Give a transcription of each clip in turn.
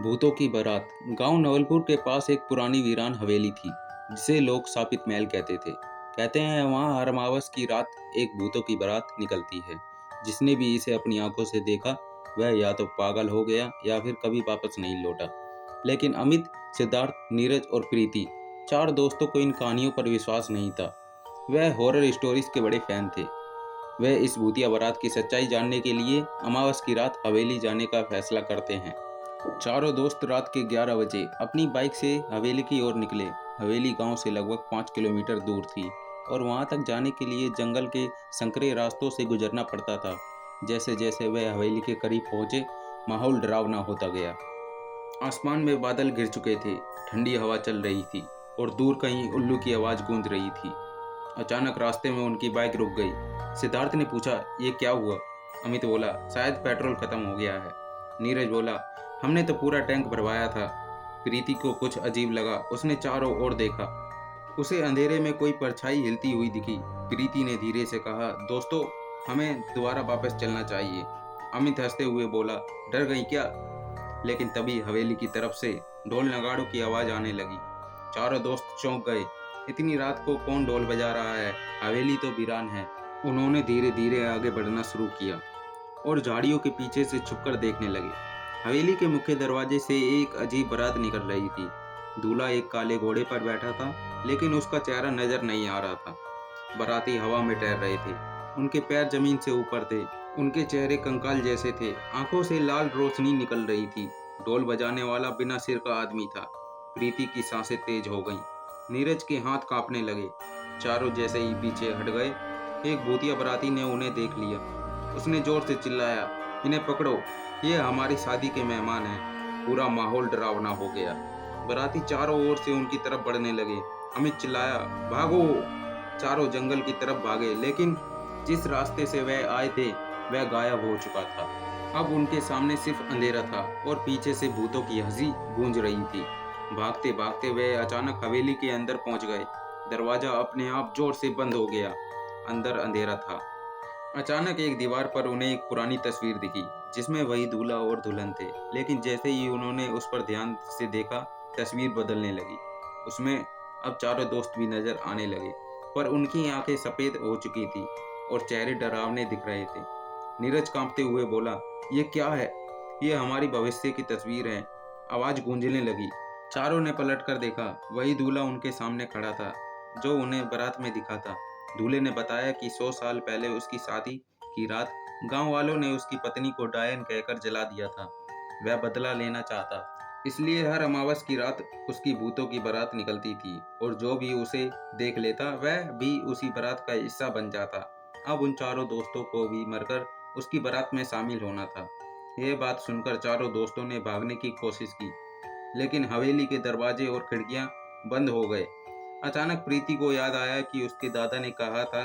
भूतों की बारात। गांव नवलपुर के पास एक पुरानी वीरान हवेली थी जिसे लोग शापित महल कहते थे। कहते हैं वहां हर अमावस की रात एक भूतों की बारात निकलती है। जिसने भी इसे अपनी आंखों से देखा वह या तो पागल हो गया या फिर कभी वापस नहीं लौटा। लेकिन अमित, सिद्धार्थ, नीरज और प्रीति, चार दोस्तों को इन कहानियों पर विश्वास नहीं था। वह हॉरर स्टोरीज के बड़े फैन थे। वह इस भूतिया बारात की सच्चाई जानने के लिए अमावस की रात हवेली जाने का फैसला करते हैं। चारों दोस्त रात के 11 बजे अपनी बाइक से हवेली की ओर निकले। हवेली गांव से लगभग 5 किलोमीटर दूर थी और वहां तक जाने के लिए जंगल के संकरे रास्तों से गुजरना पड़ता था। जैसे जैसे वे हवेली के करीब पहुंचे, माहौल डरावना होता गया। आसमान में बादल घिर चुके थे, ठंडी हवा चल रही थी और दूर कहीं उल्लू की आवाज़ गूंज रही थी। अचानक रास्ते में उनकी बाइक रुक गई। सिद्धार्थ ने पूछा, ये क्या हुआ? अमित बोला, शायद पेट्रोल खत्म हो गया है। नीरज बोला, हमने तो पूरा टैंक भरवाया था। प्रीति को कुछ अजीब लगा। उसने चारों ओर देखा। उसे अंधेरे में कोई परछाई हिलती हुई दिखी। प्रीति ने धीरे से कहा, दोस्तों, हमें दोबारा वापस चलना चाहिए। अमित हंसते हुए बोला, डर गई क्या? लेकिन तभी हवेली की तरफ से ढोल नगाड़ों की आवाज़ आने लगी। चारों दोस्त चौंक गए। इतनी रात को कौन ढोल बजा रहा है? हवेली तो वीरान है। उन्होंने धीरे धीरे आगे बढ़ना शुरू किया और झाड़ियों के पीछे से छुपकर देखने लगे। हवेली के मुख्य दरवाजे से एक अजीब बारात निकल रही थी। दूल्हा एक काले घोड़े पर बैठा था, लेकिन उसका चेहरा नजर नहीं आ रहा था। बाराती हवा में तैर रहे थे। उनके पैर जमीन से ऊपर थे। उनके चेहरे कंकाल जैसे थे। आंखों से लाल रोशनी निकल रही थी। ढोल बजाने वाला बिना सिर का आदमी था। प्रीति की सांसें तेज हो गईं। नीरज के हाथ कांपने लगे। चारों जैसे ही पीछे हट गए, एक भूतिया बाराती ने उन्हें देख लिया। उसने जोर से चिल्लाया, इन्हें पकड़ो, ये हमारी शादी के मेहमान हैं। पूरा माहौल डरावना हो गया। बाराती चारों ओर से उनकी तरफ बढ़ने लगे। अमित चिल्लाया, भागो! चारों जंगल की तरफ भागे, लेकिन जिस रास्ते से वह आए थे वह गायब हो चुका था। अब उनके सामने सिर्फ अंधेरा था और पीछे से भूतों की हंसी गूंज रही थी। भागते भागते वे अचानक हवेली के अंदर पहुंच गए। दरवाजा अपने आप जोर से बंद हो गया। अंदर अंधेरा था। अचानक एक दीवार पर उन्हें एक पुरानी तस्वीर दिखी जिसमें वही दूल्हा और दुल्हन थे। लेकिन जैसे ही उन्होंने उस पर ध्यान से देखा, तस्वीर बदलने लगी। उसमें अब चारों दोस्त भी नजर आने लगे, पर उनकी आंखें सफ़ेद हो चुकी थी और चेहरे डरावने दिख रहे थे। नीरज कांपते हुए बोला, ये क्या है? ये हमारी भविष्य की तस्वीर है। आवाज़ गूंजने लगी। चारों ने पलटकर देखा। वही दूल्हा उनके सामने खड़ा था जो उन्हें बारात में दिखा था। दूल्हे ने बताया कि 100 साल पहले उसकी शादी की रात गांव वालों ने उसकी पत्नी को डायन कहकर जला दिया था। वह बदला लेना चाहता, इसलिए हर अमावस की रात उसकी भूतों की बारात निकलती थी और जो भी उसे देख लेता वह भी उसी बारात का हिस्सा बन जाता। अब उन चारों दोस्तों को भी मरकर उसकी बारात में शामिल होना था। यह बात सुनकर चारों दोस्तों ने भागने की कोशिश की, लेकिन हवेली के दरवाजे और खिड़कियां बंद हो गए। अचानक प्रीति को याद आया कि उसके दादा ने कहा था,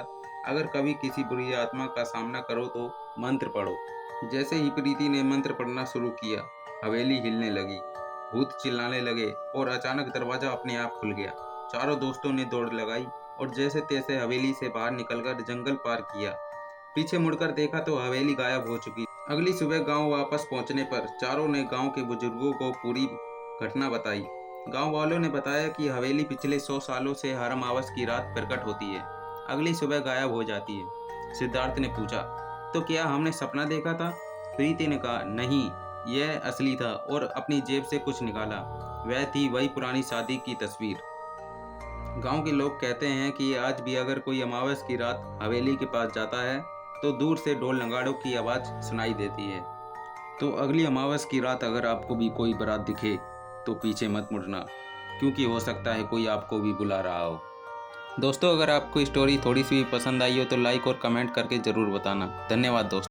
अगर कभी किसी बुरी आत्मा का सामना करो तो मंत्र पढ़ो। जैसे ही प्रीति ने मंत्र पढ़ना शुरू किया, हवेली हिलने लगी। भूत चिल्लाने लगे और अचानक दरवाजा अपने आप खुल गया। चारों दोस्तों ने दौड़ लगाई और जैसे तैसे हवेली से बाहर निकलकर जंगल पार किया। पीछे मुड़कर देखा तो हवेली गायब हो चुकी। अगली सुबह गांव वापस पहुंचने पर चारों ने गांव के बुजुर्गों को पूरी घटना बताई। गांव वालों ने बताया कि हवेली पिछले 100 सालों से हर अमावस की रात प्रकट होती है, अगली सुबह गायब हो जाती है। सिद्धार्थ ने पूछा, तो क्या हमने सपना देखा था? प्रीति ने कहा, नहीं, यह असली था, और अपनी जेब से कुछ निकाला। वह थी वही पुरानी शादी की तस्वीर। गांव के लोग कहते हैं कि आज भी अगर कोई अमावस की रात हवेली के पास जाता है तो दूर से ढोल नगाड़ों की आवाज़ सुनाई देती है। तो अगली अमावस की रात अगर आपको भी कोई बारात दिखे तो पीछे मत मुड़ना, क्योंकि हो सकता है कोई आपको भी बुला रहा हो। दोस्तों, अगर आपको स्टोरी थोड़ी सी भी पसंद आई हो तो लाइक और कमेंट करके ज़रूर बताना। धन्यवाद दोस्तों।